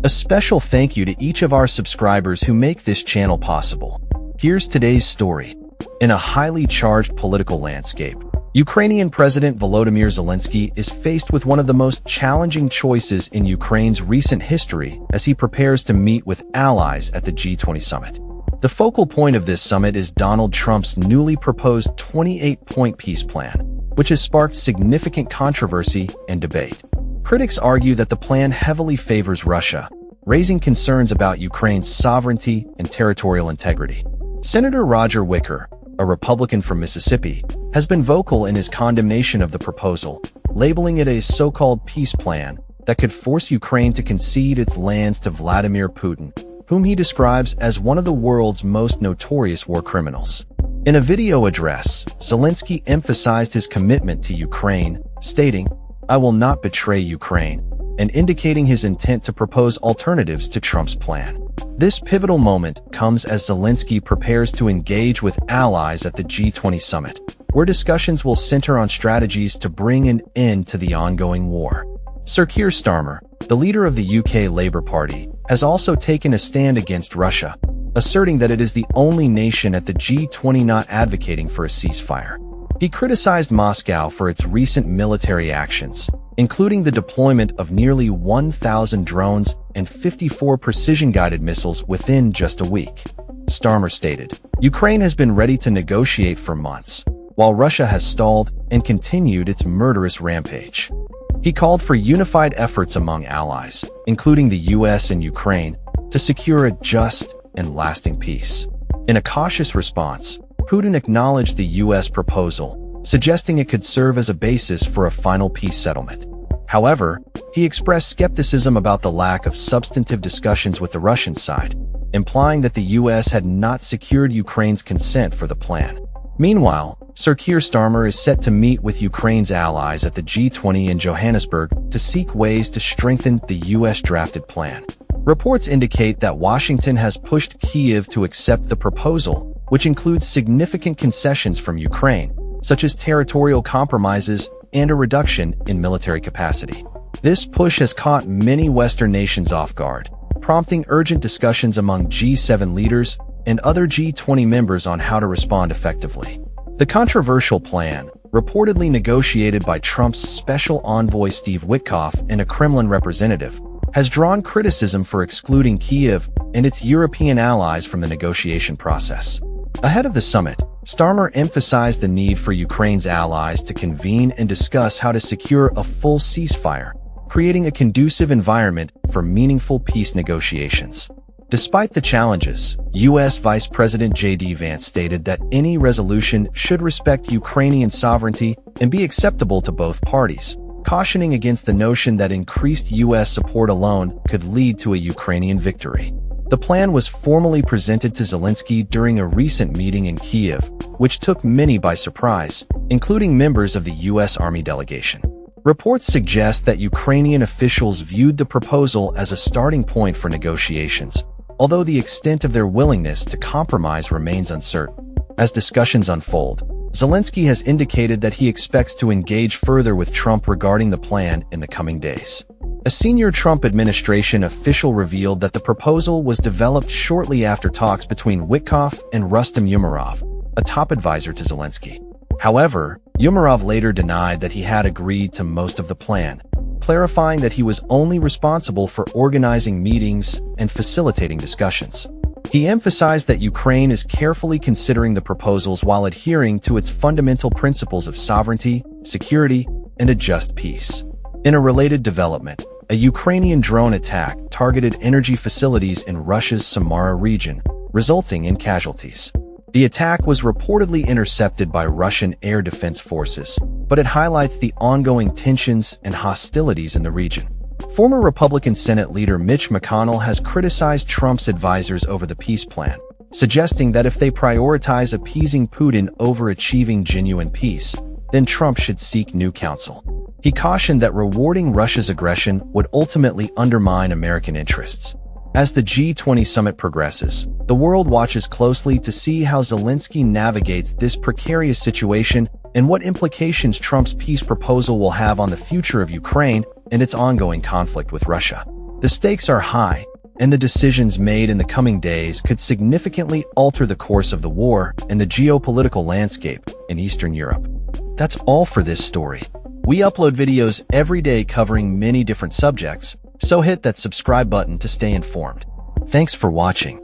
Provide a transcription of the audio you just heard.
A special thank you to each of our subscribers who make this channel possible. Here's today's story. In a highly charged political landscape, Ukrainian President Volodymyr Zelensky is faced with one of the most challenging choices in Ukraine's recent history as he prepares to meet with allies at the G20 summit. The focal point of this summit is Donald Trump's newly proposed 28-point peace plan, which has sparked significant controversy and debate. Critics argue that the plan heavily favors Russia, raising concerns about Ukraine's sovereignty and territorial integrity. Senator Roger Wicker, a Republican from Mississippi, has been vocal in his condemnation of the proposal, labeling it a so-called peace plan that could force Ukraine to concede its lands to Vladimir Putin, whom he describes as one of the world's most notorious war criminals. In a video address, Zelensky emphasized his commitment to Ukraine, stating, "I will not betray Ukraine," and indicating his intent to propose alternatives to Trump's plan. This pivotal moment comes as Zelensky prepares to engage with allies at the G20 summit, where discussions will center on strategies to bring an end to the ongoing war. Sir Keir Starmer, the leader of the UK Labour Party, has also taken a stand against Russia, asserting that it is the only nation at the G20 not advocating for a ceasefire. He criticized Moscow for its recent military actions, including the deployment of nearly 1,000 drones and 54 precision-guided missiles within just a week. Starmer stated, "Ukraine has been ready to negotiate for months, while Russia has stalled and continued its murderous rampage." He called for unified efforts among allies, including the US and Ukraine, to secure a just and lasting peace. In a cautious response, Putin acknowledged the US proposal, suggesting it could serve as a basis for a final peace settlement. However, he expressed skepticism about the lack of substantive discussions with the Russian side, implying that the US had not secured Ukraine's consent for the plan. Meanwhile, Sir Keir Starmer is set to meet with Ukraine's allies at the G20 in Johannesburg to seek ways to strengthen the US-drafted plan. Reports indicate that Washington has pushed Kyiv to accept the proposal, which includes significant concessions from Ukraine, such as territorial compromises and a reduction in military capacity. This push has caught many Western nations off guard, prompting urgent discussions among G7 leaders and other G20 members on how to respond effectively. The controversial plan, reportedly negotiated by Trump's special envoy Steve Witkoff and a Kremlin representative, has drawn criticism for excluding Kyiv and its European allies from the negotiation process. Ahead of the summit, Starmer emphasized the need for Ukraine's allies to convene and discuss how to secure a full ceasefire, creating a conducive environment for meaningful peace negotiations. Despite the challenges, U.S. Vice President J.D. Vance stated that any resolution should respect Ukrainian sovereignty and be acceptable to both parties, cautioning against the notion that increased U.S. support alone could lead to a Ukrainian victory. The plan was formally presented to Zelensky during a recent meeting in Kyiv, which took many by surprise, including members of the U.S. Army delegation. Reports suggest that Ukrainian officials viewed the proposal as a starting point for negotiations, although the extent of their willingness to compromise remains uncertain. As discussions unfold, Zelensky has indicated that he expects to engage further with Trump regarding the plan in the coming days. A senior Trump administration official revealed that the proposal was developed shortly after talks between Witkoff and Rustem Umerov, a top advisor to Zelensky. However, Umerov later denied that he had agreed to most of the plan, clarifying that he was only responsible for organizing meetings and facilitating discussions. He emphasized that Ukraine is carefully considering the proposals while adhering to its fundamental principles of sovereignty, security, and a just peace. In a related development, a Ukrainian drone attack targeted energy facilities in Russia's Samara region, resulting in casualties. The attack was reportedly intercepted by Russian air defense forces, but it highlights the ongoing tensions and hostilities in the region. Former Republican Senate leader Mitch McConnell has criticized Trump's advisors over the peace plan, suggesting that if they prioritize appeasing Putin over achieving genuine peace, then Trump should seek new counsel. He cautioned that rewarding Russia's aggression would ultimately undermine American interests. As the G20 summit progresses, the world watches closely to see how Zelensky navigates this precarious situation and what implications Trump's peace proposal will have on the future of Ukraine and its ongoing conflict with Russia. The stakes are high, and the decisions made in the coming days could significantly alter the course of the war and the geopolitical landscape in Eastern Europe. That's all for this story. We upload videos every day covering many different subjects, so hit that subscribe button to stay informed. Thanks for watching.